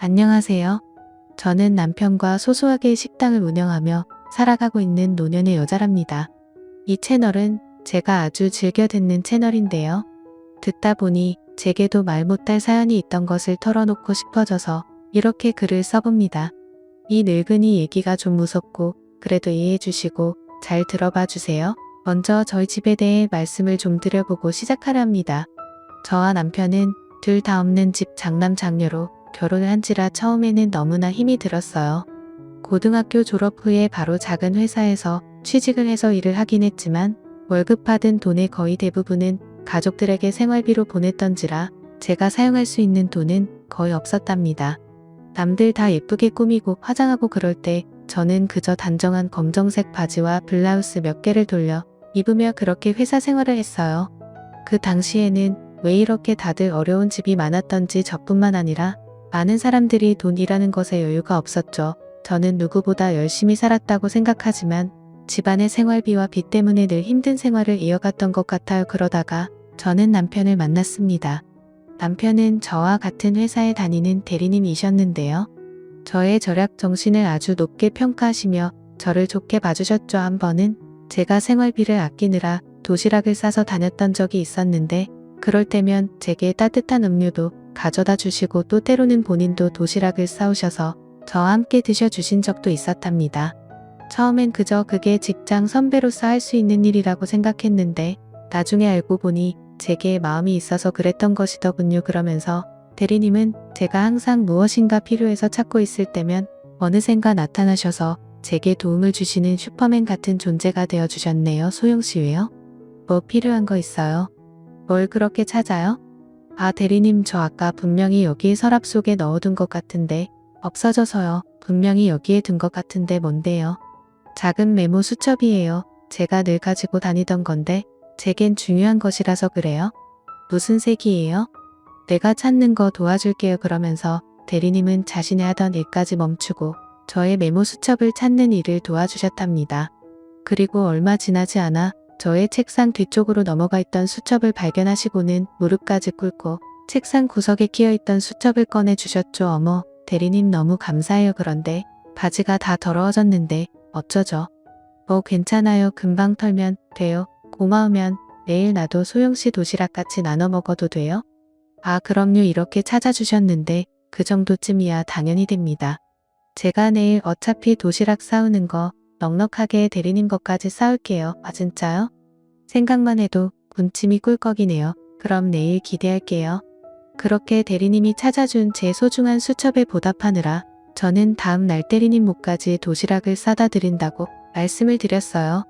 안녕하세요. 저는 남편과 소소하게 식당을 운영하며 살아가고 있는 노년의 여자랍니다. 이 채널은 제가 아주 즐겨 듣는 채널인데요. 듣다 보니 제게도 말 못할 사연이 있던 것을 털어놓고 싶어져서 이렇게 글을 써봅니다. 이 늙은이 얘기가 좀 무섭고 그래도 이해해 주시고 잘 들어봐 주세요. 먼저 저희 집에 대해 말씀을 좀 드려보고 시작하려 합니다. 저와 남편은 둘 다 없는 집 장남 장녀로 결혼을 한지라 처음에는 너무나 힘이 들었어요. 고등학교 졸업 후에 바로 작은 회사에서 취직을 해서 일을 하긴 했지만 월급 받은 돈의 거의 대부분은 가족들에게 생활비로 보냈던지라 제가 사용할 수 있는 돈은 거의 없었답니다. 남들 다 예쁘게 꾸미고 화장하고 그럴 때 저는 그저 단정한 검정색 바지와 블라우스 몇 개를 돌려 입으며 그렇게 회사 생활을 했어요. 그 당시에는 왜 이렇게 다들 어려운 집이 많았던지 저뿐만 아니라 많은 사람들이 돈이라는 것에 여유가 없었죠. 저는 누구보다 열심히 살았다고 생각하지만 집안의 생활비와 빚 때문에 늘 힘든 생활을 이어갔던 것 같아요. 그러다가 저는 남편을 만났습니다. 남편은 저와 같은 회사에 다니는 대리님이셨는데요. 저의 절약 정신을 아주 높게 평가하시며 저를 좋게 봐주셨죠. 한 번은 제가 생활비를 아끼느라 도시락을 싸서 다녔던 적이 있었는데 그럴 때면 제게 따뜻한 음료도 가져다 주시고 또 때로는 본인도 도시락을 싸오셔서 저와 함께 드셔주신 적도 있었답니다. 처음엔 그저 그게 직장 선배로서 할 수 있는 일이라고 생각했는데 나중에 알고 보니 제게 마음이 있어서 그랬던 것이더군요. 그러면서 대리님은 제가 항상 무엇인가 필요해서 찾고 있을 때면 어느샌가 나타나셔서 제게 도움을 주시는 슈퍼맨 같은 존재가 되어주셨네요. 소영씨 왜요? 뭐 필요한 거 있어요? 뭘 그렇게 찾아요? 아 대리님 저 아까 분명히 여기 서랍 속에 넣어둔 것 같은데 없어져서요. 분명히 여기에 둔 것 같은데 뭔데요? 작은 메모 수첩이에요. 제가 늘 가지고 다니던 건데 제겐 중요한 것이라서 그래요. 무슨 색이에요? 내가 찾는 거 도와줄게요. 그러면서 대리님은 자신의 하던 일까지 멈추고 저의 메모 수첩을 찾는 일을 도와주셨답니다. 그리고 얼마 지나지 않아 저의 책상 뒤쪽으로 넘어가 있던 수첩을 발견하시고는 무릎까지 꿇고 책상 구석에 끼어있던 수첩을 꺼내 주셨죠. 어머, 대리님 너무 감사해요. 그런데 바지가 다 더러워졌는데 어쩌죠? 뭐 괜찮아요. 금방 털면 돼요. 고마우면 내일 나도 소영씨 도시락 같이 나눠 먹어도 돼요? 아 그럼요. 이렇게 찾아주셨는데 그 정도쯤이야 당연히 됩니다. 제가 내일 어차피 도시락 싸우는 거 넉넉하게 대리님 것까지 싸울게요. 아 진짜요? 생각만 해도 군침이 꿀꺽이네요. 그럼 내일 기대할게요. 그렇게 대리님이 찾아준 제 소중한 수첩에 보답하느라 저는 다음 날 대리님 목까지 도시락을 싸다 드린다고 말씀을 드렸어요.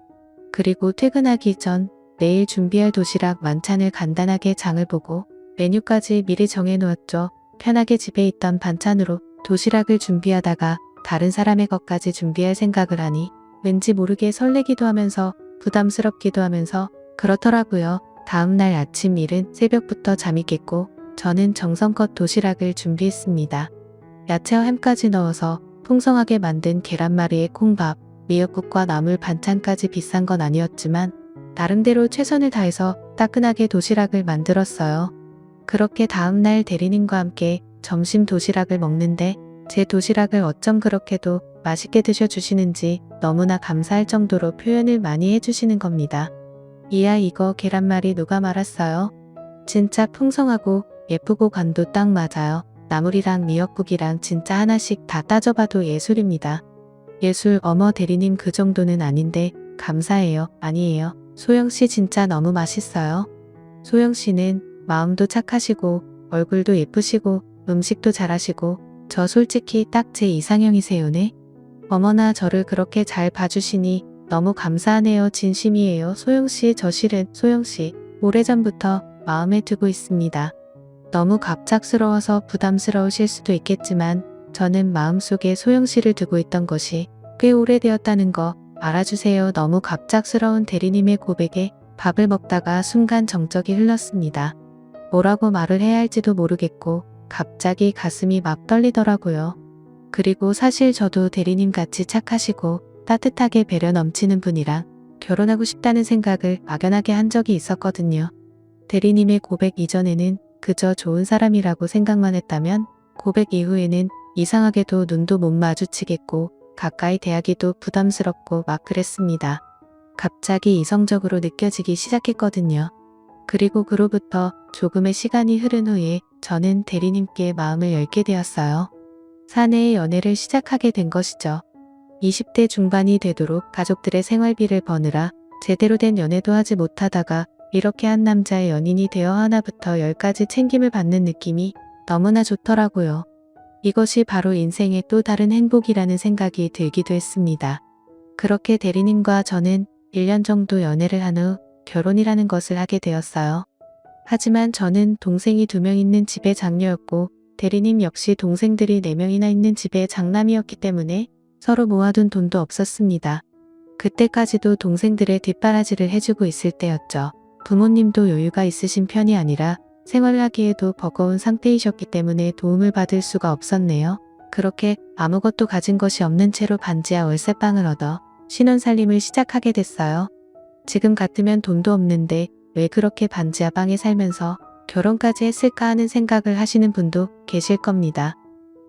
그리고 퇴근하기 전 내일 준비할 도시락 만찬을 간단하게 장을 보고 메뉴까지 미리 정해놓았죠. 편하게 집에 있던 반찬으로 도시락을 준비하다가 다른 사람의 것까지 준비할 생각을 하니 왠지 모르게 설레기도 하면서 부담스럽기도 하면서 그렇더라고요. 다음날 아침 일은 새벽부터 잠이 깼고 저는 정성껏 도시락을 준비했습니다. 야채와 햄까지 넣어서 풍성하게 만든 계란말이에 콩밥, 미역국과 나물 반찬까지 비싼 건 아니었지만 나름대로 최선을 다해서 따끈하게 도시락을 만들었어요. 그렇게 다음날 대리님과 함께 점심 도시락을 먹는데 제 도시락을 어쩜 그렇게도 맛있게 드셔주시는지 너무나 감사할 정도로 표현을 많이 해주시는 겁니다. 이야 이거 계란말이 누가 말았어요? 진짜 풍성하고 예쁘고 간도 딱 맞아요. 나물이랑 미역국이랑 진짜 하나씩 다 따져봐도 예술입니다. 예술 어머 대리님 그 정도는 아닌데 감사해요. 아니에요. 소영씨 진짜 너무 맛있어요. 소영씨는 마음도 착하시고 얼굴도 예쁘시고 음식도 잘하시고 저 솔직히 딱 제 이상형이세요네. 어머나 저를 그렇게 잘 봐주시니 너무 감사하네요. 진심이에요. 소영씨 저 실은 소영씨 오래전부터 마음에 두고 있습니다. 너무 갑작스러워서 부담스러우실 수도 있겠지만 저는 마음속에 소영씨를 두고 있던 것이 꽤 오래되었다는 거 알아주세요. 너무 갑작스러운 대리님의 고백에 밥을 먹다가 순간 정적이 흘렀습니다. 뭐라고 말을 해야 할지도 모르겠고 갑자기 가슴이 막 떨리더라고요. 그리고 사실 저도 대리님 같이 착하시고 따뜻하게 배려 넘치는 분이랑 결혼하고 싶다는 생각을 막연하게 한 적이 있었거든요. 대리님의 고백 이전에는 그저 좋은 사람이라고 생각만 했다면 고백 이후에는 이상하게도 눈도 못 마주치겠고 가까이 대하기도 부담스럽고 막 그랬습니다. 갑자기 이성적으로 느껴지기 시작했거든요. 그리고 그로부터 조금의 시간이 흐른 후에 저는 대리님께 마음을 열게 되었어요. 사내의 연애를 시작하게 된 것이죠. 20대 중반이 되도록 가족들의 생활비를 버느라 제대로 된 연애도 하지 못하다가 이렇게 한 남자의 연인이 되어 하나부터 열까지 챙김을 받는 느낌이 너무나 좋더라고요. 이것이 바로 인생의 또 다른 행복이라는 생각이 들기도 했습니다. 그렇게 대리님과 저는 1년 정도 연애를 한 후 결혼이라는 것을 하게 되었어요. 하지만 저는 동생이 2명 있는 집의 장녀였고 대리님 역시 동생들이 4명이나 있는 집의 장남이었기 때문에 서로 모아둔 돈도 없었습니다. 그때까지도 동생들의 뒷바라지를 해주고 있을 때였죠. 부모님도 여유가 있으신 편이 아니라 생활을 하기에도 버거운 상태이셨기 때문에 도움을 받을 수가 없었네요. 그렇게 아무것도 가진 것이 없는 채로 반지하 월세방을 얻어 신혼살림을 시작하게 됐어요. 지금 같으면 돈도 없는데 왜 그렇게 반지하 방에 살면서 결혼까지 했을까 하는 생각을 하시는 분도 계실 겁니다.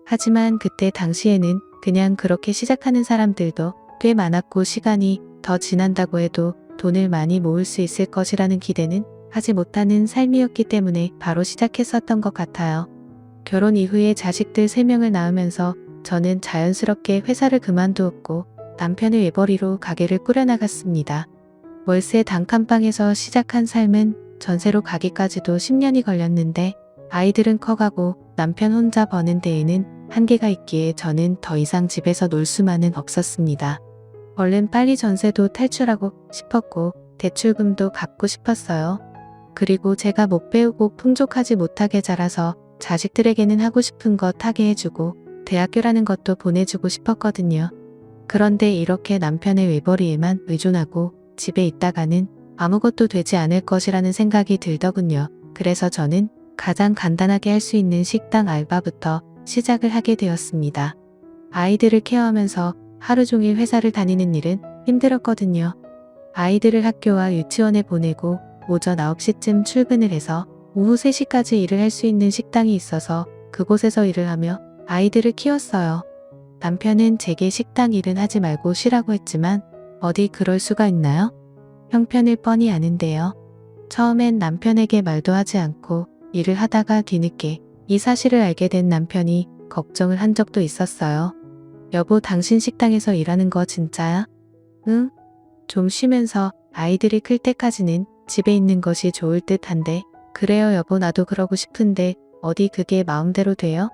하지만 그때 당시에는 그냥 그렇게 시작하는 사람들도 꽤 많았고 시간이 더 지난다고 해도 돈을 많이 모을 수 있을 것이라는 기대는 하지 못하는 삶이었기 때문에 바로 시작했었던 것 같아요. 결혼 이후에 자식들 3명을 낳으면서 저는 자연스럽게 회사를 그만두었고 남편의 외벌이로 가게를 꾸려나갔습니다. 월세 단칸방에서 시작한 삶은 전세로 가기까지도 10년이 걸렸는데 아이들은 커가고 남편 혼자 버는 데에는 한계가 있기에 저는 더 이상 집에서 놀 수만은 없었습니다. 얼른 빨리 전세도 탈출하고 싶었고 대출금도 갚고 싶었어요. 그리고 제가 못 배우고 풍족하지 못하게 자라서 자식들에게는 하고 싶은 것 하게 해주고 대학교라는 것도 보내주고 싶었거든요. 그런데 이렇게 남편의 외벌이에만 의존하고 집에 있다가는 아무것도 되지 않을 것이라는 생각이 들더군요. 그래서 저는 가장 간단하게 할 수 있는 식당 알바부터 시작을 하게 되었습니다. 아이들을 케어하면서 하루 종일 회사를 다니는 일은 힘들었거든요. 아이들을 학교와 유치원에 보내고 오전 9시쯤 출근을 해서 오후 3시까지 일을 할 수 있는 식당이 있어서 그곳에서 일을 하며 아이들을 키웠어요. 남편은 제게 식당 일은 하지 말고 쉬라고 했지만 어디 그럴 수가 있나요? 형편을 뻔히 아는데요. 처음엔 남편에게 말도 하지 않고 일을 하다가 뒤늦게 이 사실을 알게 된 남편이 걱정을 한 적도 있었어요. 여보, 당신 식당에서 일하는 거 진짜야? 응? 좀 쉬면서 아이들이 클 때까지는 집에 있는 것이 좋을 듯한데. 그래요 여보, 나도 그러고 싶은데 어디 그게 마음대로 돼요?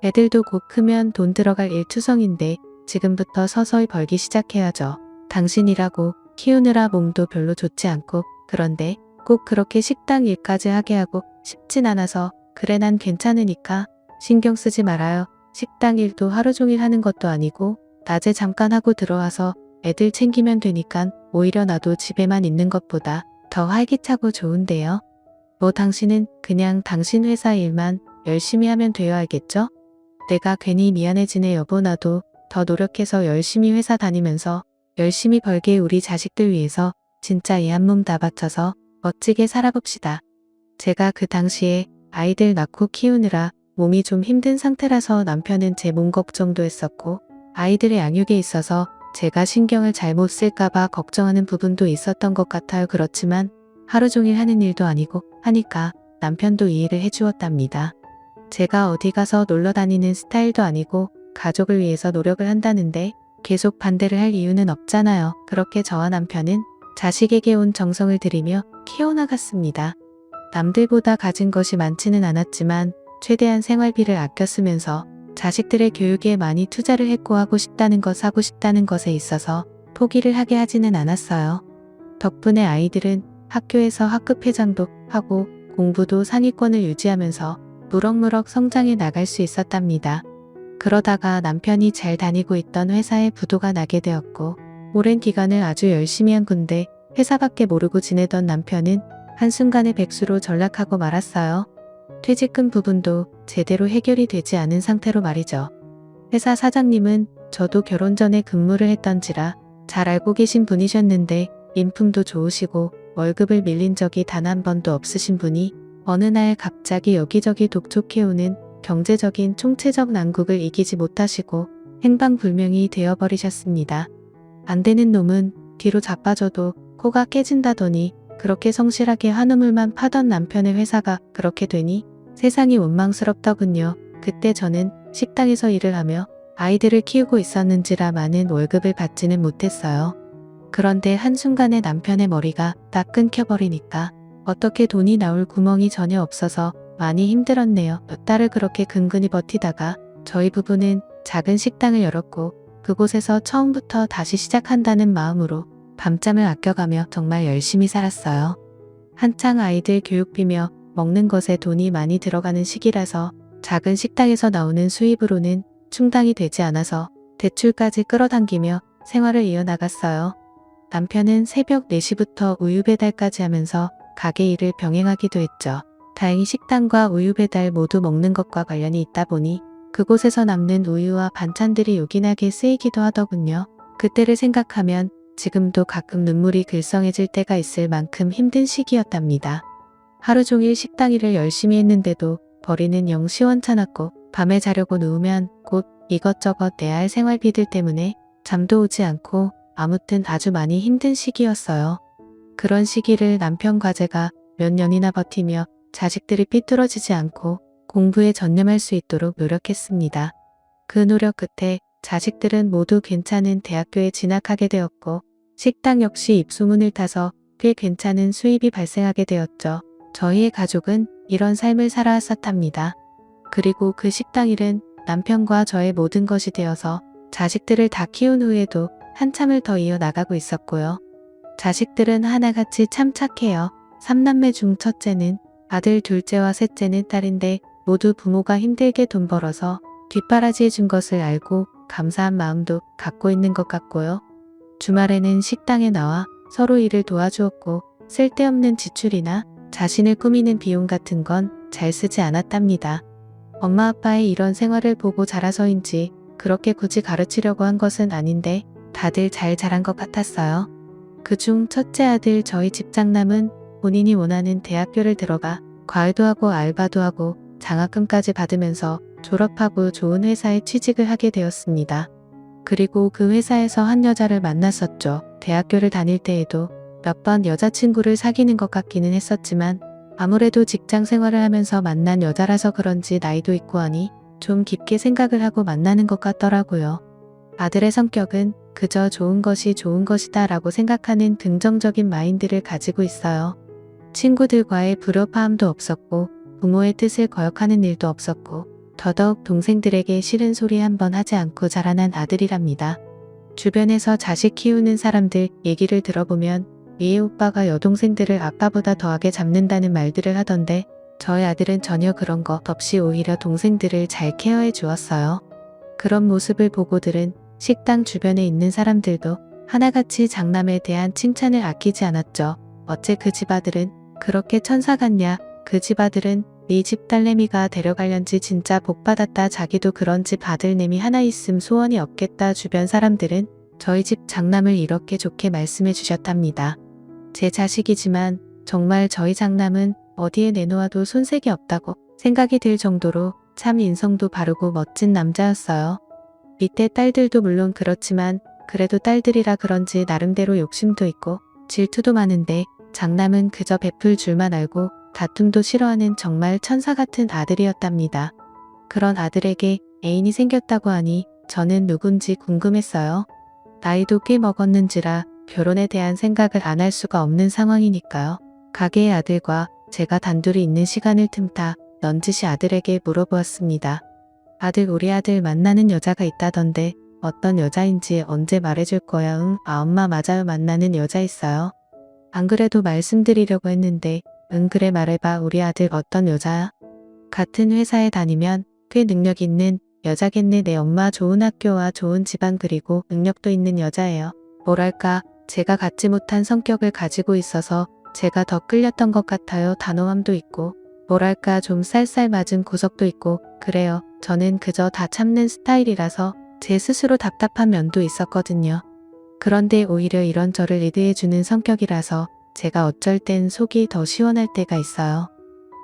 애들도 곧 크면 돈 들어갈 일투성인데 지금부터 서서히 벌기 시작해야죠. 당신이라고 키우느라 몸도 별로 좋지 않고 그런데 꼭 그렇게 식당 일까지 하게 하고 싶진 않아서. 그래, 난 괜찮으니까 신경 쓰지 말아요. 식당 일도 하루 종일 하는 것도 아니고 낮에 잠깐 하고 들어와서 애들 챙기면 되니깐 오히려 나도 집에만 있는 것보다 더 활기차고 좋은데요. 뭐 당신은 그냥 당신 회사 일만 열심히 하면 돼요, 알겠죠? 내가 괜히 미안해지네 여보. 나도 더 노력해서 열심히 회사 다니면서 열심히 벌게 우리 자식들 위해서 진짜 이 한 몸 다 바쳐서 멋지게 살아봅시다. 제가 그 당시에 아이들 낳고 키우느라 몸이 좀 힘든 상태라서 남편은 제 몸 걱정도 했었고 아이들의 양육에 있어서 제가 신경을 잘못 쓸까봐 걱정하는 부분도 있었던 것 같아요. 그렇지만 하루 종일 하는 일도 아니고 하니까 남편도 이해를 해주었답니다. 제가 어디 가서 놀러 다니는 스타일도 아니고 가족을 위해서 노력을 한다는데 계속 반대를 할 이유는 없잖아요. 그렇게 저와 남편은 자식에게 온 정성을 들이며 키워나갔습니다. 남들보다 가진 것이 많지는 않았지만 최대한 생활비를 아껴 쓰면서 자식들의 교육에 많이 투자를 했고 하고 싶다는 것, 하고 싶다는 것에 있어서 포기를 하게 하지는 않았어요. 덕분에 아이들은 학교에서 학급회장도 하고 공부도 상위권을 유지하면서 무럭무럭 성장해 나갈 수 있었답니다. 그러다가 남편이 잘 다니고 있던 회사에 부도가 나게 되었고 오랜 기간을 아주 열심히 한 군데 회사밖에 모르고 지내던 남편은 한순간에 백수로 전락하고 말았어요. 퇴직금 부분도 제대로 해결이 되지 않은 상태로 말이죠. 회사 사장님은 저도 결혼 전에 근무를 했던지라 잘 알고 계신 분이셨는데 인품도 좋으시고 월급을 밀린 적이 단 한 번도 없으신 분이 어느 날 갑자기 여기저기 독촉해오는 경제적인 총체적 난국을 이기지 못하시고 행방불명이 되어버리셨습니다. 안 되는 놈은 뒤로 자빠져도 코가 깨진다더니 그렇게 성실하게 한우물만 파던 남편의 회사가 그렇게 되니 세상이 원망스럽더군요. 그때 저는 식당에서 일을 하며 아이들을 키우고 있었는지라 많은 월급을 받지는 못했어요. 그런데 한순간에 남편의 머리가 딱 끊겨버리니까 어떻게 돈이 나올 구멍이 전혀 없어서 많이 힘들었네요. 몇 달을 그렇게 근근히 버티다가 저희 부부는 작은 식당을 열었고 그곳에서 처음부터 다시 시작한다는 마음으로 밤잠을 아껴가며 정말 열심히 살았어요. 한창 아이들 교육비며 먹는 것에 돈이 많이 들어가는 시기라서 작은 식당에서 나오는 수입으로는 충당이 되지 않아서 대출까지 끌어당기며 생활을 이어나갔어요. 남편은 새벽 4시부터 우유 배달까지 하면서 가게 일을 병행하기도 했죠. 다행히 식당과 우유 배달 모두 먹는 것과 관련이 있다 보니 그곳에서 남는 우유와 반찬들이 요긴하게 쓰이기도 하더군요. 그때를 생각하면 지금도 가끔 눈물이 글썽해질 때가 있을 만큼 힘든 시기였답니다. 하루 종일 식당 일을 열심히 했는데도 벌이는 영 시원찮았고 밤에 자려고 누우면 곧 이것저것 내야 할 생활비들 때문에 잠도 오지 않고 아무튼 아주 많이 힘든 시기였어요. 그런 시기를 남편 과제가 몇 년이나 버티며 자식들이 삐뚤어지지 않고 공부에 전념할 수 있도록 노력했습니다. 그 노력 끝에 자식들은 모두 괜찮은 대학교에 진학하게 되었고 식당 역시 입소문을 타서 꽤 괜찮은 수입이 발생하게 되었죠. 저희의 가족은 이런 삶을 살아왔었답니다. 그리고 그 식당 일은 남편과 저의 모든 것이 되어서 자식들을 다 키운 후에도 한참을 더 이어나가고 있었고요. 자식들은 하나같이 참 착해요. 3남매 중 첫째는 아들, 둘째와 셋째는 딸인데 모두 부모가 힘들게 돈 벌어서 뒷바라지 해준 것을 알고 감사한 마음도 갖고 있는 것 같고요. 주말에는 식당에 나와 서로 일을 도와주었고 쓸데없는 지출이나 자신을 꾸미는 비용 같은 건 잘 쓰지 않았답니다. 엄마 아빠의 이런 생활을 보고 자라서인지 그렇게 굳이 가르치려고 한 것은 아닌데 다들 잘 자란 것 같았어요. 그중 첫째 아들 저희 집 장남은 본인이 원하는 대학교를 들어가 과외도 하고 알바도 하고 장학금까지 받으면서 졸업하고 좋은 회사에 취직을 하게 되었습니다. 그리고 그 회사에서 한 여자를 만났었죠. 대학교를 다닐 때에도 몇 번 여자친구를 사귀는 것 같기는 했었지만 아무래도 직장 생활을 하면서 만난 여자라서 그런지 나이도 있고 하니 좀 깊게 생각을 하고 만나는 것 같더라고요. 아들의 성격은 그저 좋은 것이 좋은 것이다 라고 생각하는 긍정적인 마인드를 가지고 있어요. 친구들과의 불협화음도 없었고 부모의 뜻을 거역하는 일도 없었고 더더욱 동생들에게 싫은 소리 한 번 하지 않고 자라난 아들이랍니다. 주변에서 자식 키우는 사람들 얘기를 들어보면 위에 오빠가 여동생들을 아빠보다 더하게 잡는다는 말들을 하던데 저희 아들은 전혀 그런 것 없이 오히려 동생들을 잘 케어해 주었어요. 그런 모습을 보고들은 식당 주변에 있는 사람들도 하나같이 장남에 대한 칭찬을 아끼지 않았죠. 어째 그 집 아들은 그렇게 천사 같냐? 그 집 아들은 네 집 딸내미가 데려갈련지 진짜 복받았다. 자기도 그런 집 아들내미 하나 있음 소원이 없겠다. 주변 사람들은 저희 집 장남을 이렇게 좋게 말씀해 주셨답니다. 제 자식이지만 정말 저희 장남은 어디에 내놓아도 손색이 없다고 생각이 들 정도로 참 인성도 바르고 멋진 남자였어요. 밑에 딸들도 물론 그렇지만 그래도 딸들이라 그런지 나름대로 욕심도 있고 질투도 많은데 장남은 그저 베풀 줄만 알고 다툼도 싫어하는 정말 천사 같은 아들이었답니다. 그런 아들에게 애인이 생겼다고 하니 저는 누군지 궁금했어요. 나이도 꽤 먹었는지라 결혼에 대한 생각을 안 할 수가 없는 상황이니까요. 가게의 아들과 제가 단둘이 있는 시간을 틈타 넌지시 아들에게 물어보았습니다. 아들, 우리 아들 만나는 여자가 있다던데 어떤 여자인지 언제 말해줄 거야? 응, 아 엄마 맞아요. 만나는 여자 있어요. 안 그래도 말씀드리려고 했는데 응 그래 말해봐. 우리 아들 어떤 여자야? 같은 회사에 다니면 꽤 능력 있는 여자겠네. 내 엄마 좋은 학교와 좋은 집안 그리고 능력도 있는 여자예요. 뭐랄까 제가 갖지 못한 성격을 가지고 있어서 제가 더 끌렸던 것 같아요. 단호함도 있고 뭐랄까 좀 쌀쌀맞은 구석도 있고 그래요. 저는 그저 다 참는 스타일이라서 제 스스로 답답한 면도 있었거든요. 그런데 오히려 이런 저를 리드해주는 성격이라서 제가 어쩔 땐 속이 더 시원할 때가 있어요.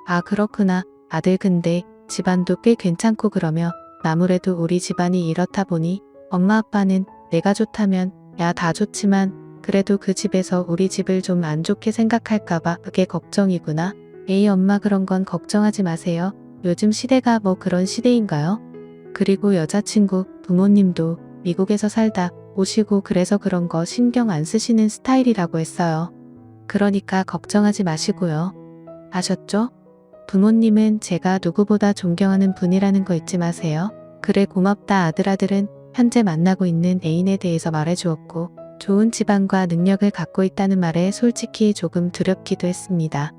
아 그렇구나. 아들 근데 집안도 꽤 괜찮고 그러며 아무래도 우리 집안이 이렇다 보니 엄마 아빠는 내가 좋다면 야 다 좋지만 그래도 그 집에서 우리 집을 좀 안 좋게 생각할까봐 그게 걱정이구나. 에이 엄마 그런 건 걱정하지 마세요. 요즘 시대가 뭐 그런 시대인가요? 그리고 여자친구 부모님도 미국에서 살다 오시고 그래서 그런 거 신경 안 쓰시는 스타일이라고 했어요. 그러니까 걱정하지 마시고요. 아셨죠? 부모님은 제가 누구보다 존경하는 분이라는 거 잊지 마세요. 그래 고맙다 아들은 현재 만나고 있는 애인에 대해서 말해주었고 좋은 집안과 능력을 갖고 있다는 말에 솔직히 조금 두렵기도 했습니다.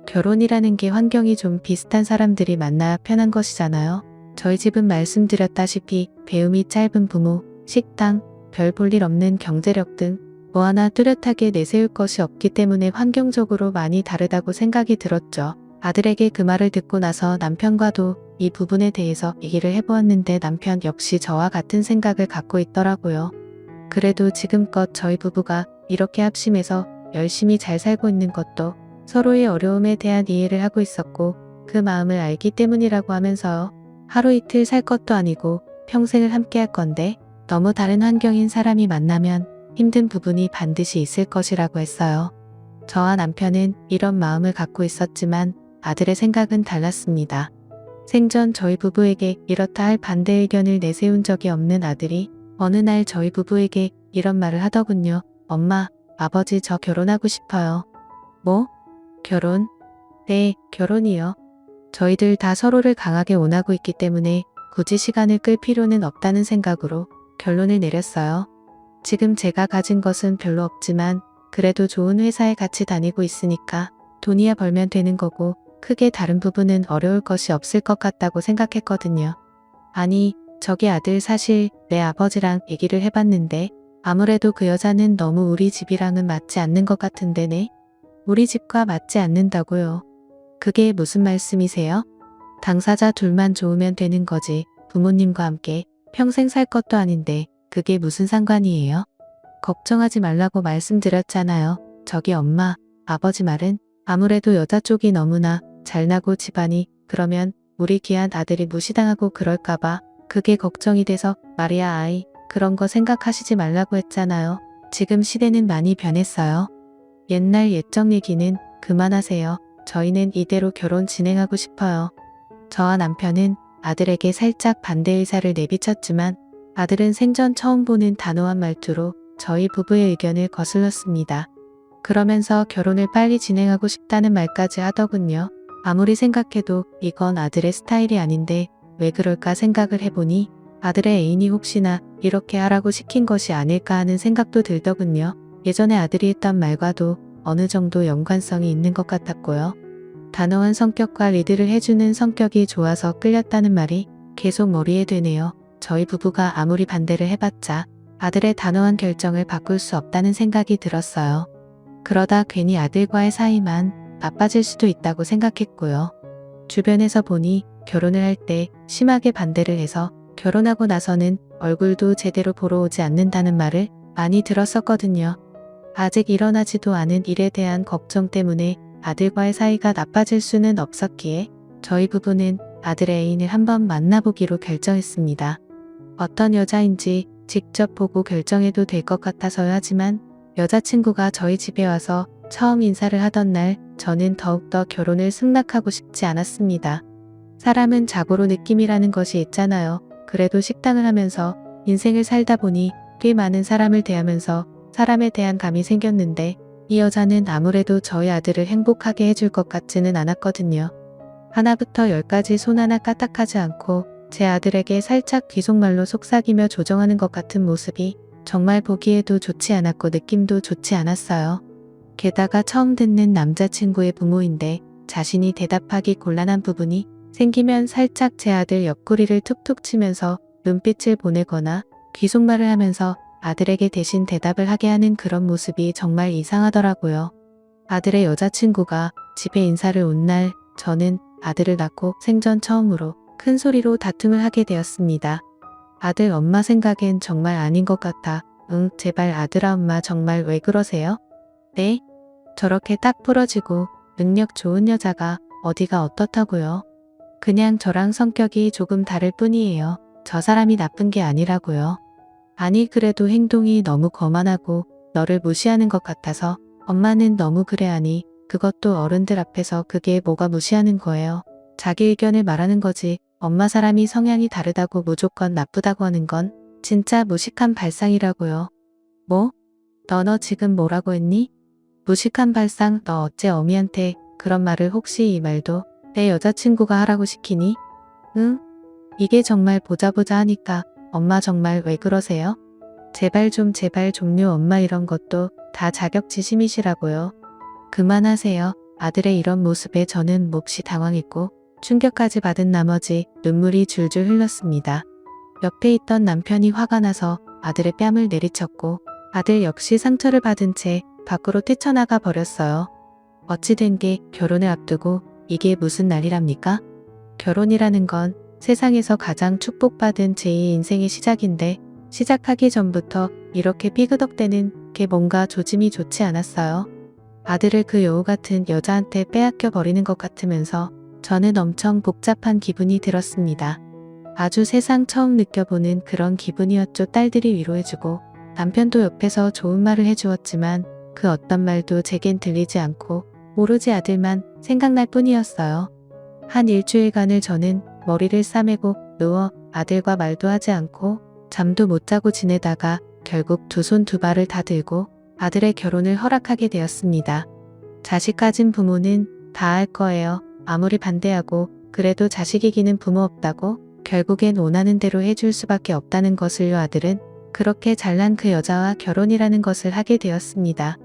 결혼이라는 게 환경이 좀 비슷한 사람들이 만나야 편한 것이잖아요. 저희 집은 말씀드렸다시피 배움이 짧은 부모, 식당, 별 볼 일 없는 경제력 등 뭐 하나 뚜렷하게 내세울 것이 없기 때문에 환경적으로 많이 다르다고 생각이 들었죠. 아들에게 그 말을 듣고 나서 남편과도 이 부분에 대해서 얘기를 해보았는데 남편 역시 저와 같은 생각을 갖고 있더라고요. 그래도 지금껏 저희 부부가 이렇게 합심해서 열심히 잘 살고 있는 것도 서로의 어려움에 대한 이해를 하고 있었고 그 마음을 알기 때문이라고 하면서요. 하루 이틀 살 것도 아니고 평생을 함께 할 건데 너무 다른 환경인 사람이 만나면 힘든 부분이 반드시 있을 것이라고 했어요. 저와 남편은 이런 마음을 갖고 있었지만 아들의 생각은 달랐습니다. 생전 저희 부부에게 이렇다 할 반대 의견을 내세운 적이 없는 아들이 어느 날 저희 부부에게 이런 말을 하더군요. 엄마, 아버지 저 결혼하고 싶어요. 뭐? 결혼? 네, 결혼이요. 저희들 다 서로를 강하게 원하고 있기 때문에 굳이 시간을 끌 필요는 없다는 생각으로 결론을 내렸어요. 지금 제가 가진 것은 별로 없지만 그래도 좋은 회사에 같이 다니고 있으니까 돈이야 벌면 되는 거고 크게 다른 부분은 어려울 것이 없을 것 같다고 생각했거든요. 아니, 저기 아들 사실 내 아버지랑 얘기를 해봤는데 아무래도 그 여자는 너무 우리 집이랑은 맞지 않는 것 같은데네. 우리 집과 맞지 않는다고요. 그게 무슨 말씀이세요? 당사자 둘만 좋으면 되는 거지 부모님과 함께 평생 살 것도 아닌데 그게 무슨 상관이에요? 걱정하지 말라고 말씀드렸잖아요. 저기 엄마, 아버지 말은 아무래도 여자 쪽이 너무나 잘나고 집안이 그러면 우리 귀한 아들이 무시당하고 그럴까봐 그게 걱정이 돼서 말이야 아이 그런 거 생각하시지 말라고 했잖아요. 지금 시대는 많이 변했어요. 옛날 옛적 얘기는 그만하세요. 저희는 이대로 결혼 진행하고 싶어요. 저와 남편은 아들에게 살짝 반대 의사를 내비쳤지만 아들은 생전 처음 보는 단호한 말투로 저희 부부의 의견을 거슬렀습니다. 그러면서 결혼을 빨리 진행하고 싶다는 말까지 하더군요. 아무리 생각해도 이건 아들의 스타일이 아닌데 왜 그럴까 생각을 해보니 아들의 애인이 혹시나 이렇게 하라고 시킨 것이 아닐까 하는 생각도 들더군요. 예전에 아들이 했던 말과도 어느 정도 연관성이 있는 것 같았고요. 단호한 성격과 리드를 해주는 성격이 좋아서 끌렸다는 말이 계속 머리에 되네요. 저희 부부가 아무리 반대를 해봤자 아들의 단호한 결정을 바꿀 수 없다는 생각이 들었어요. 그러다 괜히 아들과의 사이만 나빠질 수도 있다고 생각했고요. 주변에서 보니 결혼을 할 때 심하게 반대를 해서 결혼하고 나서는 얼굴도 제대로 보러 오지 않는다는 말을 많이 들었었거든요. 아직 일어나지도 않은 일에 대한 걱정 때문에 아들과의 사이가 나빠질 수는 없었기에 저희 부부는 아들의 애인을 한번 만나보기로 결정했습니다. 어떤 여자인지 직접 보고 결정해도 될 것 같아서요. 하지만 여자친구가 저희 집에 와서 처음 인사를 하던 날 저는 더욱더 결혼을 승낙하고 싶지 않았습니다. 사람은 자고로 느낌이라는 것이 있잖아요. 그래도 식당을 하면서 인생을 살다 보니 꽤 많은 사람을 대하면서 사람에 대한 감이 생겼는데 이 여자는 아무래도 저희 아들을 행복하게 해줄 것 같지는 않았거든요. 하나부터 열까지 손 하나 까딱하지 않고 제 아들에게 살짝 귀속말로 속삭이며 조정하는 것 같은 모습이 정말 보기에도 좋지 않았고 느낌도 좋지 않았어요. 게다가 처음 듣는 남자친구의 부모인데 자신이 대답하기 곤란한 부분이 생기면 살짝 제 아들 옆구리를 툭툭 치면서 눈빛을 보내거나 귀속말을 하면서 아들에게 대신 대답을 하게 하는 그런 모습이 정말 이상하더라고요. 아들의 여자친구가 집에 인사를 온 날 저는 아들을 낳고 생전 처음으로 큰 소리로 다툼을 하게 되었습니다. 아들 엄마 생각엔 정말 아닌 것 같아. 응, 제발 아들아 엄마 정말 왜 그러세요? 네? 저렇게 딱 부러지고 능력 좋은 여자가 어디가 어떻다고요? 그냥 저랑 성격이 조금 다를 뿐이에요. 저 사람이 나쁜 게 아니라고요. 아니 그래도 행동이 너무 거만하고 너를 무시하는 것 같아서 엄마는 너무 그래 하니 그것도 어른들 앞에서 그게 뭐가 무시하는 거예요. 자기 의견을 말하는 거지 엄마 사람이 성향이 다르다고 무조건 나쁘다고 하는 건 진짜 무식한 발상이라고요. 뭐? 너 지금 뭐라고 했니? 무식한 발상 너 어째 어미한테 그런 말을 혹시 이 말도 내 여자친구가 하라고 시키니? 응? 이게 정말 보자 하니까 엄마 정말 왜 그러세요? 제발 좀요 엄마 이런 것도 다 자격지심이시라고요. 그만하세요. 아들의 이런 모습에 저는 몹시 당황했고 충격까지 받은 나머지 눈물이 줄줄 흘렀습니다. 옆에 있던 남편이 화가 나서 아들의 뺨을 내리쳤고 아들 역시 상처를 받은 채 밖으로 뛰쳐나가 버렸어요. 어찌 된 게 결혼을 앞두고 이게 무슨 난리랍니까? 결혼이라는 건 세상에서 가장 축복받은 제2의 인생의 시작인데 시작하기 전부터 이렇게 삐그덕대는 게 뭔가 조짐이 좋지 않았어요. 아들을 그 여우 같은 여자한테 빼앗겨 버리는 것 같으면서 저는 엄청 복잡한 기분이 들었습니다. 아주 세상 처음 느껴보는 그런 기분이었죠. 딸들이 위로해주고 남편도 옆에서 좋은 말을 해주었지만 그 어떤 말도 제겐 들리지 않고 오로지 아들만 생각날 뿐이었어요. 한 일주일간을 저는 머리를 싸매고 누워 아들과 말도 하지 않고 잠도 못 자고 지내다가 결국 두 손 두 발을 다 들고 아들의 결혼을 허락하게 되었습니다. 자식 가진 부모는 다 할 거예요. 아무리 반대하고 그래도 자식 이기는 부모 없다고 결국엔 원하는 대로 해줄 수밖에 없다는 것을요. 아들은 그렇게 잘난 그 여자와 결혼이라는 것을 하게 되었습니다.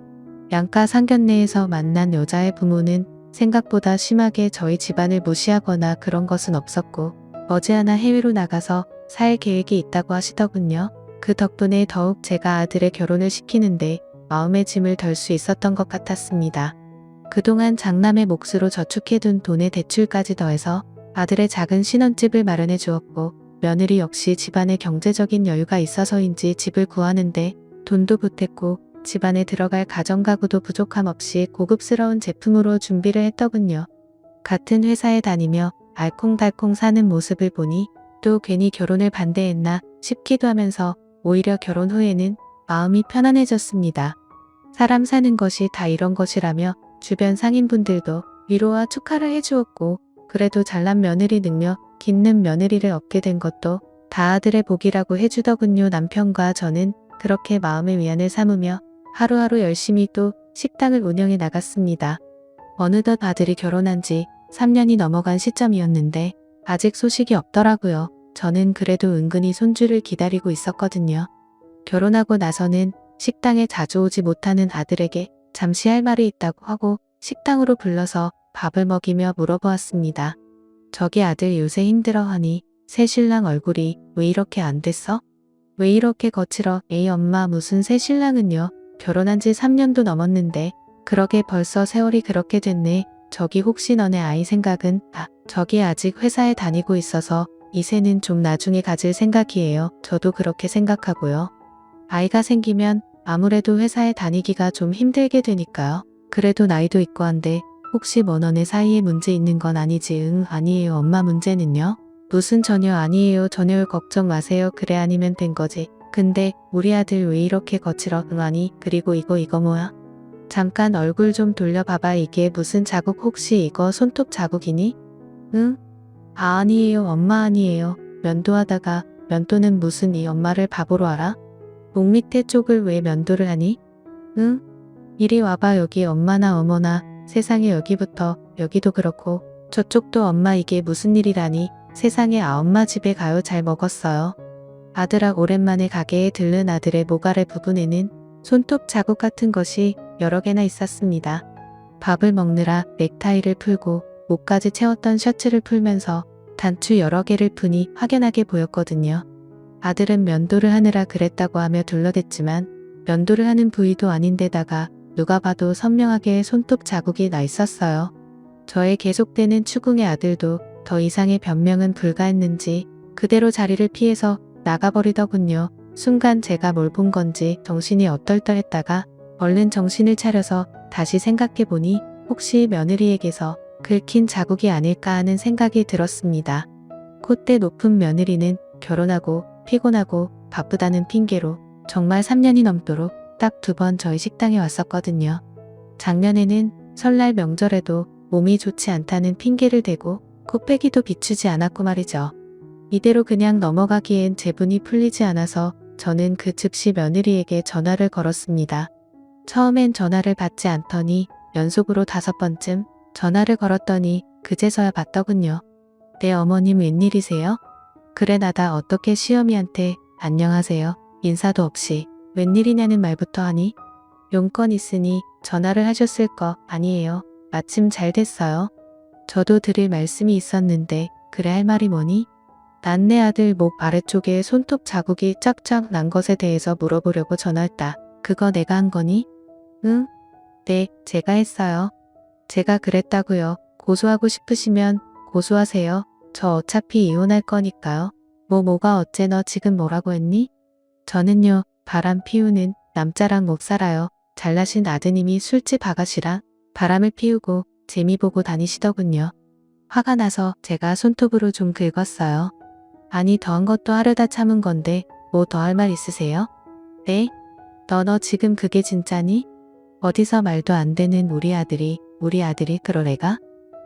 양가 상견례에서 만난 여자의 부모는 생각보다 심하게 저희 집안을 무시하거나 그런 것은 없었고 머지않아 해외로 나가서 살 계획이 있다고 하시더군요. 그 덕분에 더욱 제가 아들의 결혼을 시키는데 마음의 짐을 덜 수 있었던 것 같았습니다. 그동안 장남의 몫으로 저축해둔 돈의 대출까지 더해서 아들의 작은 신혼집을 마련해 주었고 며느리 역시 집안에 경제적인 여유가 있어서인지 집을 구하는데 돈도 보탰고 집안에 들어갈 가정가구도 부족함 없이 고급스러운 제품으로 준비를 했더군요. 같은 회사에 다니며 알콩달콩 사는 모습을 보니 또 괜히 결혼을 반대했나 싶기도 하면서 오히려 결혼 후에는 마음이 편안해졌습니다. 사람 사는 것이 다 이런 것이라며 주변 상인분들도 위로와 축하를 해주었고 그래도 잘난 며느리 능력 깃는 며느리를 얻게 된 것도 다 아들의 복이라고 해주더군요. 남편과 저는 그렇게 마음의 위안을 삼으며 하루하루 열심히 또 식당을 운영해 나갔습니다. 어느덧 아들이 결혼한 지 3년이 넘어간 시점이었는데 아직 소식이 없더라고요. 저는 그래도 은근히 손주를 기다리고 있었거든요. 결혼하고 나서는 식당에 자주 오지 못하는 아들에게 잠시 할 말이 있다고 하고 식당으로 불러서 밥을 먹이며 물어보았습니다. 저기 아들 요새 힘들어하니 새 신랑 얼굴이 왜 이렇게 안 됐어? 왜 이렇게 거칠어? 에이 엄마 무슨 새 신랑은요. 결혼한 지 3년도 넘었는데 그러게 벌써 세월이 그렇게 됐네. 저기 혹시 너네 아이 생각은? 저기 아직 회사에 다니고 있어서 이세는 좀 나중에 가질 생각이에요. 저도 그렇게 생각하고요. 아이가 생기면 아무래도 회사에 다니기가 좀 힘들게 되니까요. 그래도 나이도 있고 한데 혹시 뭐 너네 사이에 문제 있는 건 아니지? 응 아니에요 엄마 문제는요? 무슨 전혀 아니에요. 전혀 걱정 마세요. 그래 아니면 된 거지. 근데 우리 아들 왜 이렇게 거칠어? 응 아니 그리고 이거 뭐야? 잠깐 얼굴 좀 돌려봐봐. 이게 무슨 자국 혹시 이거 손톱 자국이니? 응? 아니에요 엄마 아니에요. 면도하다가 면도는 무슨 이 엄마를 바보로 알아? 목 밑에 쪽을 왜 면도를 하니? 응? 이리 와봐. 여기 엄마나 어머나 세상에 여기부터 여기도 그렇고 저쪽도 엄마 이게 무슨 일이라니. 세상에 엄마 집에 가요. 잘 먹었어요. 아들아 오랜만에 가게에 들른 아들의 목 아래 부분에는 손톱 자국 같은 것이 여러 개나 있었습니다. 밥을 먹느라 넥타이를 풀고 목까지 채웠던 셔츠를 풀면서 단추 여러 개를 푸니 확연하게 보였거든요. 아들은 면도를 하느라 그랬다고 하며 둘러댔지만 면도를 하는 부위도 아닌데다가 누가 봐도 선명하게 손톱 자국이 나 있었어요. 저의 계속되는 추궁의 아들도 더 이상의 변명은 불가했는지 그대로 자리를 피해서 나가버리더군요. 순간 제가 뭘 본 건지 정신이 어떨떨했다가 얼른 정신을 차려서 다시 생각해보니 혹시 며느리에게서 긁힌 자국이 아닐까 하는 생각이 들었습니다. 콧대 높은 며느리는 결혼하고 피곤하고 바쁘다는 핑계로 정말 3년이 넘도록 딱 2번 저희 식당에 왔었거든요. 작년에는 설날 명절에도 몸이 좋지 않다는 핑계를 대고 코빼기도 비추지 않았고 말이죠. 이대로 그냥 넘어가기엔 제분이 풀리지 않아서 저는 그 즉시 며느리에게 전화를 걸었습니다. 처음엔 전화를 받지 않더니 연속으로 5번쯤 전화를 걸었더니 그제서야 받더군요. 네, 어머님 웬일이세요? 그래, 나다 어떻게 시어미한테 안녕하세요 인사도 없이 웬일이냐는 말부터 하니? 용건 있으니 전화를 하셨을 거 아니에요. 마침 잘 됐어요. 저도 드릴 말씀이 있었는데 그래, 할 말이 뭐니? 난 내 아들 목 아래쪽에 손톱 자국이 쫙쫙 난 것에 대해서 물어보려고 전화했다. 그거 내가 한 거니? 응? 네, 제가 했어요. 제가 그랬다고요. 고소하고 싶으시면 고소하세요. 저 어차피 이혼할 거니까요. 뭐가 어째. 너 지금 뭐라고 했니? 저는요, 바람 피우는 남자랑 못 살아요. 잘나신 아드님이 술집 아가씨랑 바람을 피우고 재미 보고 다니시더군요. 화가 나서 제가 손톱으로 좀 긁었어요. 아니, 더한 것도 하려다 참은 건데 뭐 더 할 말 있으세요? 네? 너 지금 그게 진짜니? 어디서 말도 안 되는 우리 아들이 그럴 애가?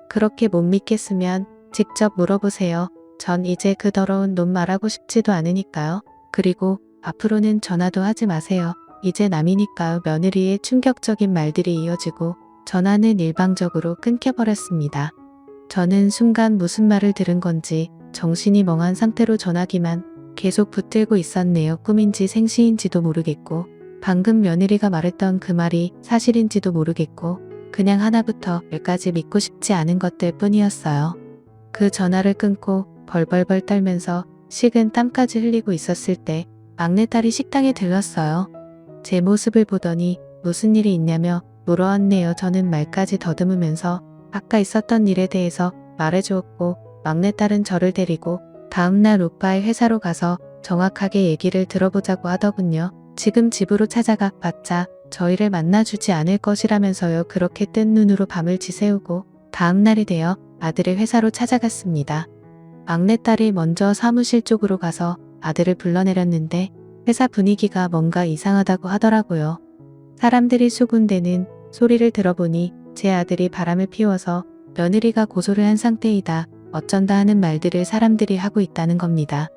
그렇게 못 믿겠으면 직접 물어보세요. 전 이제 그 더러운 놈 말하고 싶지도 않으니까요. 그리고 앞으로는 전화도 하지 마세요. 이제 남이니까요. 며느리의 충격적인 말들이 이어지고 전화는 일방적으로 끊겨버렸습니다. 저는 순간 무슨 말을 들은 건지 정신이 멍한 상태로 전화기만 계속 붙들고 있었네요. 꿈인지 생시인지도 모르겠고 방금 며느리가 말했던 그 말이 사실인지도 모르겠고 그냥 하나부터 열까지 믿고 싶지 않은 것들 뿐이었어요. 그 전화를 끊고 벌벌벌 떨면서 식은 땀까지 흘리고 있었을 때 막내딸이 식당에 들렀어요. 제 모습을 보더니 무슨 일이 있냐며 물어왔네요. 저는 말까지 더듬으면서 아까 있었던 일에 대해서 말해주었고 막내딸은 저를 데리고 다음날 오빠의 회사로 가서 정확하게 얘기를 들어보자고 하더군요. 지금 집으로 찾아가 봤자 저희를 만나주지 않을 것이라면서요. 그렇게 뜬 눈으로 밤을 지새우고 다음날이 되어 아들의 회사로 찾아갔습니다. 막내딸이 먼저 사무실 쪽으로 가서 아들을 불러내렸는데 회사 분위기가 뭔가 이상하다고 하더라고요. 사람들이 수군대는 소리를 들어보니 제 아들이 바람을 피워서 며느리가 고소를 한 상태이다. 어쩐다 하는 말들을 사람들이 하고 있다는 겁니다.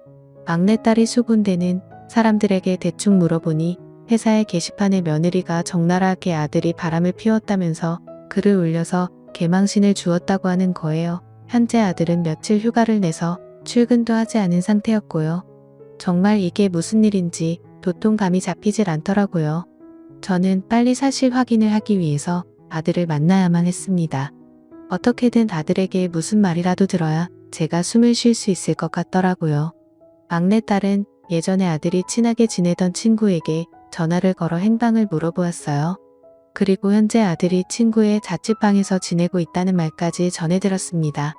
막내딸이 수군대는 사람들에게 대충 물어보니 회사의 게시판에 며느리가 적나라하게 아들이 바람을 피웠다면서 글을 올려서 개망신을 주었다고 하는 거예요. 현재 아들은 며칠 휴가를 내서 출근도 하지 않은 상태였고요. 정말 이게 무슨 일인지 도통 감이 잡히질 않더라고요. 저는 빨리 사실 확인을 하기 위해서 아들을 만나야만 했습니다. 어떻게든 아들에게 무슨 말이라도 들어야 제가 숨을 쉴 수 있을 것 같더라고요. 막내딸은 예전에 아들이 친하게 지내던 친구에게 전화를 걸어 행방을 물어보았어요. 그리고 현재 아들이 친구의 자취방에서 지내고 있다는 말까지 전해들었습니다.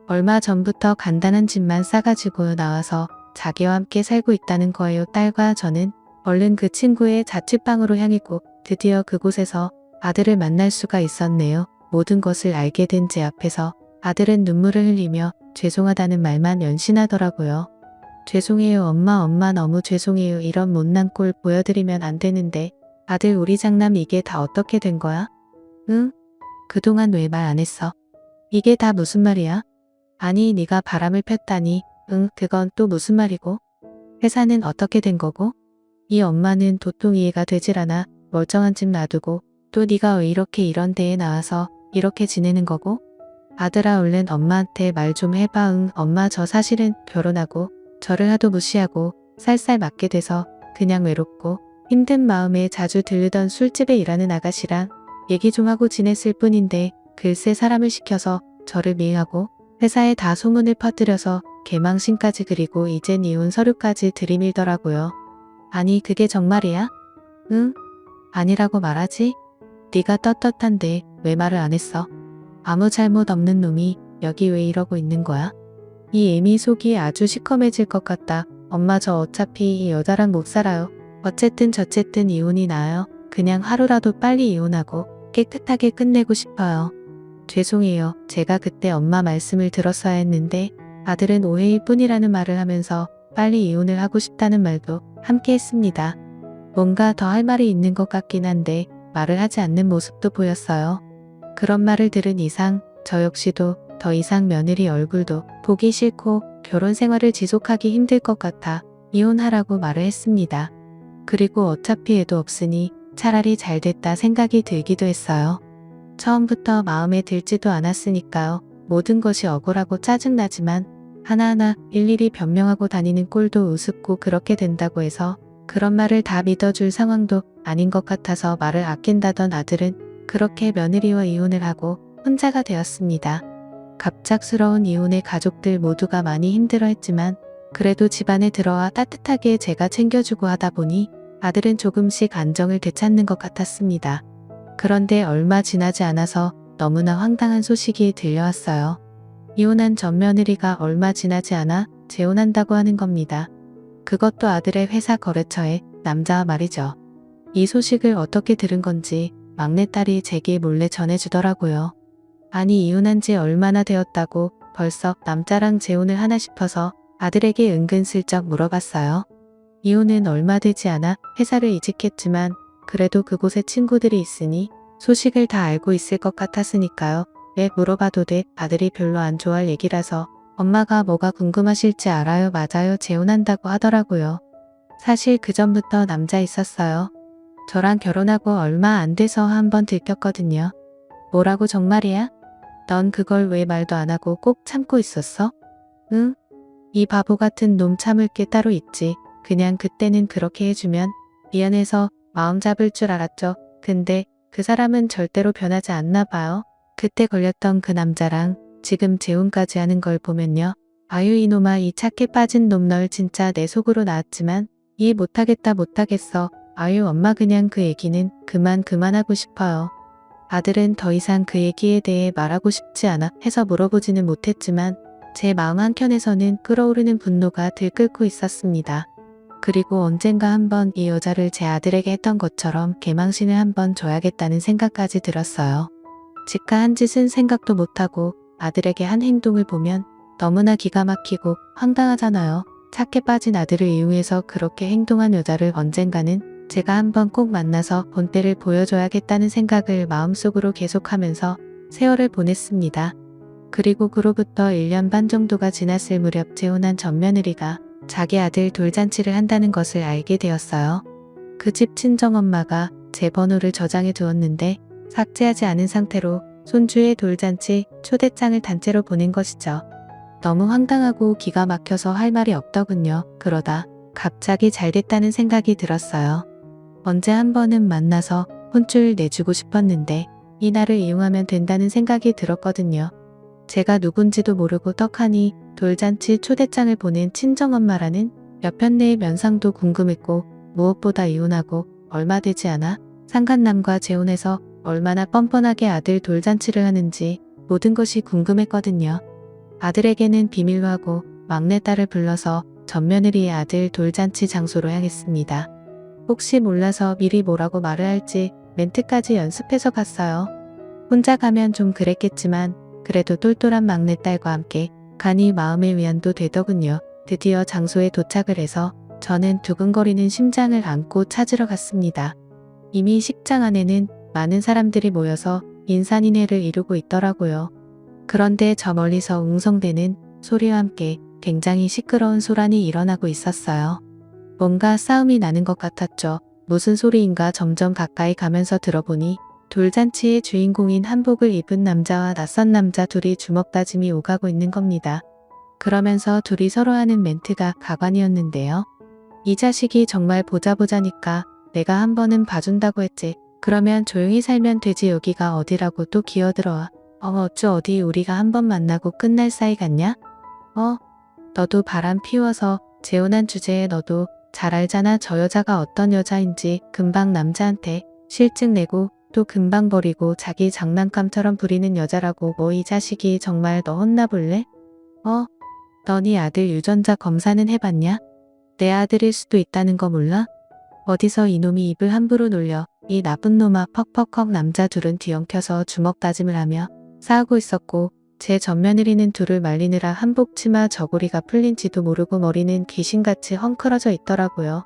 얼마 전부터 간단한 집만 싸가지고 나와서 자기와 함께 살고 있다는 거예요. 딸과 저는 얼른 그 친구의 자취방으로 향했고 드디어 그곳에서 아들을 만날 수가 있었네요. 모든 것을 알게 된 제 앞에서 아들은 눈물을 흘리며 죄송하다는 말만 연신하더라고요. 죄송해요 엄마 너무 죄송해요. 이런 못난 꼴 보여드리면 안 되는데 아들 우리 장남 이게 다 어떻게 된 거야? 응? 그동안 왜 말 안 했어? 이게 다 무슨 말이야? 아니 네가 바람을 폈다니 응 그건 또 무슨 말이고? 회사는 어떻게 된 거고? 이 엄마는 도통 이해가 되질 않아. 멀쩡한 집 놔두고 또 네가 왜 이렇게 이런 데에 나와서 이렇게 지내는 거고? 아들아 얼른 엄마한테 말 좀 해봐. 응 엄마 저 사실은 결혼하고 저를 하도 무시하고 살살 맞게 돼서 그냥 외롭고 힘든 마음에 자주 들르던 술집에 일하는 아가씨랑 얘기 좀 하고 지냈을 뿐인데 글쎄 사람을 시켜서 저를 미행하고 회사에 다 소문을 퍼뜨려서 개망신까지 그리고 이젠 이혼 서류까지 들이밀더라고요. 아니 그게 정말이야? 응? 아니라고 말하지? 네가 떳떳한데 왜 말을 안 했어? 아무 잘못 없는 놈이 여기 왜 이러고 있는 거야? 이 애미 속이 아주 시커매질 것 같다. 엄마 저 어차피 이 여자랑 못 살아요. 어쨌든 저쨌든 이혼이 나아요. 그냥 하루라도 빨리 이혼하고 깨끗하게 끝내고 싶어요. 죄송해요. 제가 그때 엄마 말씀을 들었어야 했는데 아들은 오해일 뿐이라는 말을 하면서 빨리 이혼을 하고 싶다는 말도 함께 했습니다. 뭔가 더 할 말이 있는 것 같긴 한데 말을 하지 않는 모습도 보였어요. 그런 말을 들은 이상 저 역시도 더 이상 며느리 얼굴도 보기 싫고 결혼 생활을 지속하기 힘들 것 같아 이혼하라고 말을 했습니다. 그리고 어차피 애도 없으니 차라리 잘 됐다 생각이 들기도 했어요. 처음부터 마음에 들지도 않았으니까요. 모든 것이 억울하고 짜증나지만 하나하나 일일이 변명하고 다니는 꼴도 우습고 그렇게 된다고 해서 그런 말을 다 믿어줄 상황도 아닌 것 같아서 말을 아낀다던 아들은 그렇게 며느리와 이혼을 하고 혼자가 되었습니다. 갑작스러운 이혼에 가족들 모두가 많이 힘들어했지만 그래도 집안에 들어와 따뜻하게 제가 챙겨주고 하다 보니 아들은 조금씩 안정을 되찾는 것 같았습니다. 그런데 얼마 지나지 않아서 너무나 황당한 소식이 들려왔어요. 이혼한 전 며느리가 얼마 지나지 않아 재혼한다고 하는 겁니다. 그것도 아들의 회사 거래처의 남자와 말이죠. 이 소식을 어떻게 들은 건지 막내딸이 제게 몰래 전해주더라고요. 아니 이혼한 지 얼마나 되었다고 벌써 남자랑 재혼을 하나 싶어서 아들에게 은근슬쩍 물어봤어요. 이혼은 얼마 되지 않아 회사를 이직했지만 그래도 그곳에 친구들이 있으니 소식을 다 알고 있을 것 같았으니까요. 왜 물어봐도 돼. 아들이 별로 안 좋아할 얘기라서 엄마가 뭐가 궁금하실지 알아요. 맞아요. 재혼한다고 하더라고요. 사실 그 전부터 남자 있었어요. 저랑 결혼하고 얼마 안 돼서 한번 들켰거든요. 뭐라고 정말이야? 넌 그걸 왜 말도 안 하고 꼭 참고 있었어? 응? 이 바보 같은 놈 참을 게 따로 있지. 그냥 그때는 그렇게 해주면 미안해서 마음 잡을 줄 알았죠. 근데 그 사람은 절대로 변하지 않나 봐요. 그때 걸렸던 그 남자랑 지금 재혼까지 하는 걸 보면요. 아유 이놈아 이 착해 빠진 놈 널 진짜 내 속으로 낳았지만 이해 못하겠어. 아유 엄마 그냥 그 얘기는 그만하고 싶어요. 아들은 더 이상 그 얘기에 대해 말하고 싶지 않아 해서 물어보지는 못했지만 제 마음 한켠에서는 끓어오르는 분노가 들끓고 있었습니다. 그리고 언젠가 한번 이 여자를 제 아들에게 했던 것처럼 개망신을 한번 줘야겠다는 생각까지 들었어요. 직가한 짓은 생각도 못하고 아들에게 한 행동을 보면 너무나 기가 막히고 황당하잖아요. 착해 빠진 아들을 이용해서 그렇게 행동한 여자를 언젠가는 제가 한번 꼭 만나서 본때를 보여줘야겠다는 생각을 마음속으로 계속하면서 세월을 보냈습니다. 그리고 그로부터 1년 반 정도가 지났을 무렵 재혼한 전 며느리가 자기 아들 돌잔치를 한다는 것을 알게 되었어요. 그 집 친정엄마가 제 번호를 저장해 두었는데 삭제하지 않은 상태로 손주의 돌잔치 초대장을 단체로 보낸 것이죠. 너무 황당하고 기가 막혀서 할 말이 없더군요. 그러다 갑자기 잘 됐다는 생각이 들었어요. 언제 한 번은 만나서 혼쭐 내주고 싶었는데 이날을 이용하면 된다는 생각이 들었거든요. 제가 누군지도 모르고 떡하니 돌잔치 초대장을 보낸 친정엄마라는 몇 편 내의 면상도 궁금했고 무엇보다 이혼하고 얼마 되지 않아 상간남과 재혼해서 얼마나 뻔뻔하게 아들 돌잔치를 하는지 모든 것이 궁금했거든요. 아들에게는 비밀로 하고 막내딸을 불러서 전며느리의 아들 돌잔치 장소로 향했습니다. 혹시 몰라서 미리 뭐라고 말을 할지 멘트까지 연습해서 갔어요. 혼자 가면 좀 그랬겠지만 그래도 똘똘한 막내딸과 함께 가니 마음의 위안도 되더군요. 드디어 장소에 도착을 해서 저는 두근거리는 심장을 안고 찾으러 갔습니다. 이미 식장 안에는 많은 사람들이 모여서 인산인해를 이루고 있더라고요. 그런데 저 멀리서 웅성대는 소리와 함께 굉장히 시끄러운 소란이 일어나고 있었어요. 뭔가 싸움이 나는 것 같았죠. 무슨 소리인가 점점 가까이 가면서 들어보니 돌잔치의 주인공인 한복을 입은 남자와 낯선 남자 둘이 주먹 다짐이 오가고 있는 겁니다. 그러면서 둘이 서로 하는 멘트가 가관이었는데요. 이 자식이 정말 보자니까 내가 한 번은 봐준다고 했지. 그러면 조용히 살면 되지 여기가 어디라고 또 기어들어와. 어쭈 어디 우리가 한번 만나고 끝날 사이 같냐? 너도 바람 피워서 재혼한 주제에 너도 잘 알잖아. 저 여자가 어떤 여자인지. 금방 남자한테 실증 내고 또 금방 버리고 자기 장난감처럼 부리는 여자라고. 뭐 이 자식이 정말 너 혼나볼래? 너네 아들 유전자 검사는 해봤냐? 내 아들일 수도 있다는 거 몰라? 어디서 이놈이 입을 함부로 놀려. 이 나쁜 놈아. 퍽퍽퍽. 남자 둘은 뒤엉켜서 주먹 다짐을 하며 싸우고 있었고 제 맏며느리는 둘을 말리느라 한복 치마 저고리가 풀린지도 모르고 머리는 귀신같이 헝클어져 있더라고요.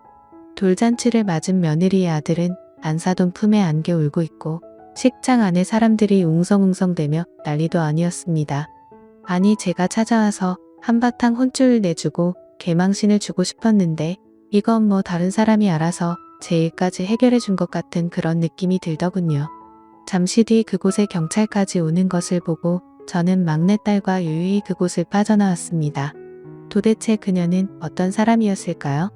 돌잔치를 맞은 며느리의 아들은 안사돈 품에 안겨 울고 있고 식장 안에 사람들이 웅성웅성대며 난리도 아니었습니다. 아니 제가 찾아와서 한바탕 혼쭐을 내주고 개망신을 주고 싶었는데 이건 뭐 다른 사람이 알아서 제 일까지 해결해 준 것 같은 그런 느낌이 들더군요. 잠시 뒤 그곳에 경찰까지 오는 것을 보고 저는 막내딸과 유유히 그곳을 빠져나왔습니다. 도대체 그녀는 어떤 사람이었을까요?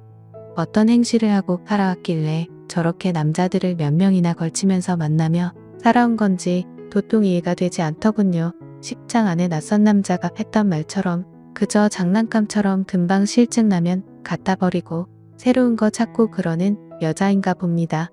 어떤 행실을 하고 살아왔길래 저렇게 남자들을 몇 명이나 걸치면서 만나며 살아온 건지 도통 이해가 되지 않더군요. 식장 안에 낯선 남자가 했던 말처럼 그저 장난감처럼 금방 실증 나면 갖다 버리고 새로운 거 찾고 그러는 여자인가 봅니다.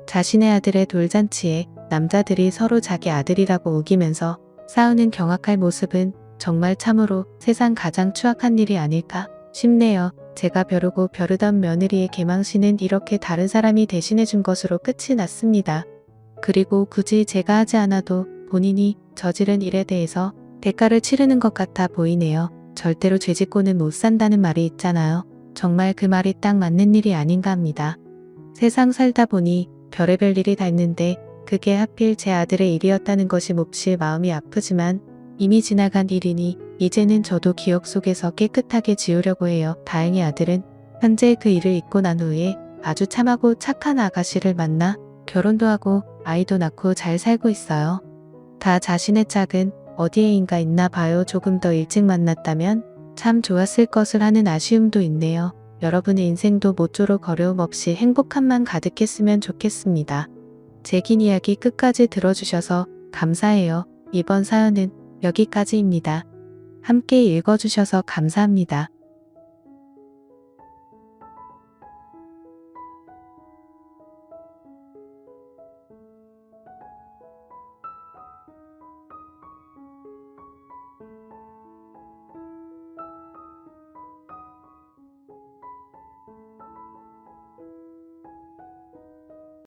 자신의 아들의 돌잔치에 남자들이 서로 자기 아들이라고 우기면서 싸우는 경악할 모습은 정말 참으로 세상 가장 추악한 일이 아닐까 싶네요. 제가 벼르고 벼르던 며느리의 개망신은 이렇게 다른 사람이 대신해 준 것으로 끝이 났습니다. 그리고 굳이 제가 하지 않아도 본인이 저지른 일에 대해서 대가를 치르는 것 같아 보이네요. 절대로 죄짓고는 못 산다는 말이 있잖아요. 정말 그 말이 딱 맞는 일이 아닌가 합니다. 세상 살다 보니 별의별 일이 다 있는데 그게 하필 제 아들의 일이었다는 것이 몹시 마음이 아프지만 이미 지나간 일이니 이제는 저도 기억 속에서 깨끗하게 지우려고 해요. 다행히 아들은 현재 그 일을 잊고 난 후에 아주 참하고 착한 아가씨를 만나 결혼도 하고 아이도 낳고 잘 살고 있어요. 다 자신의 짝은 어디에인가 있나 봐요. 조금 더 일찍 만났다면 참 좋았을 것을 하는 아쉬움도 있네요. 여러분의 인생도 모쪼록 어려움 없이 행복함만 가득했으면 좋겠습니다. 제 긴 이야기 끝까지 들어주셔서 감사해요. 이번 사연은 여기까지입니다. 함께 읽어주셔서 감사합니다.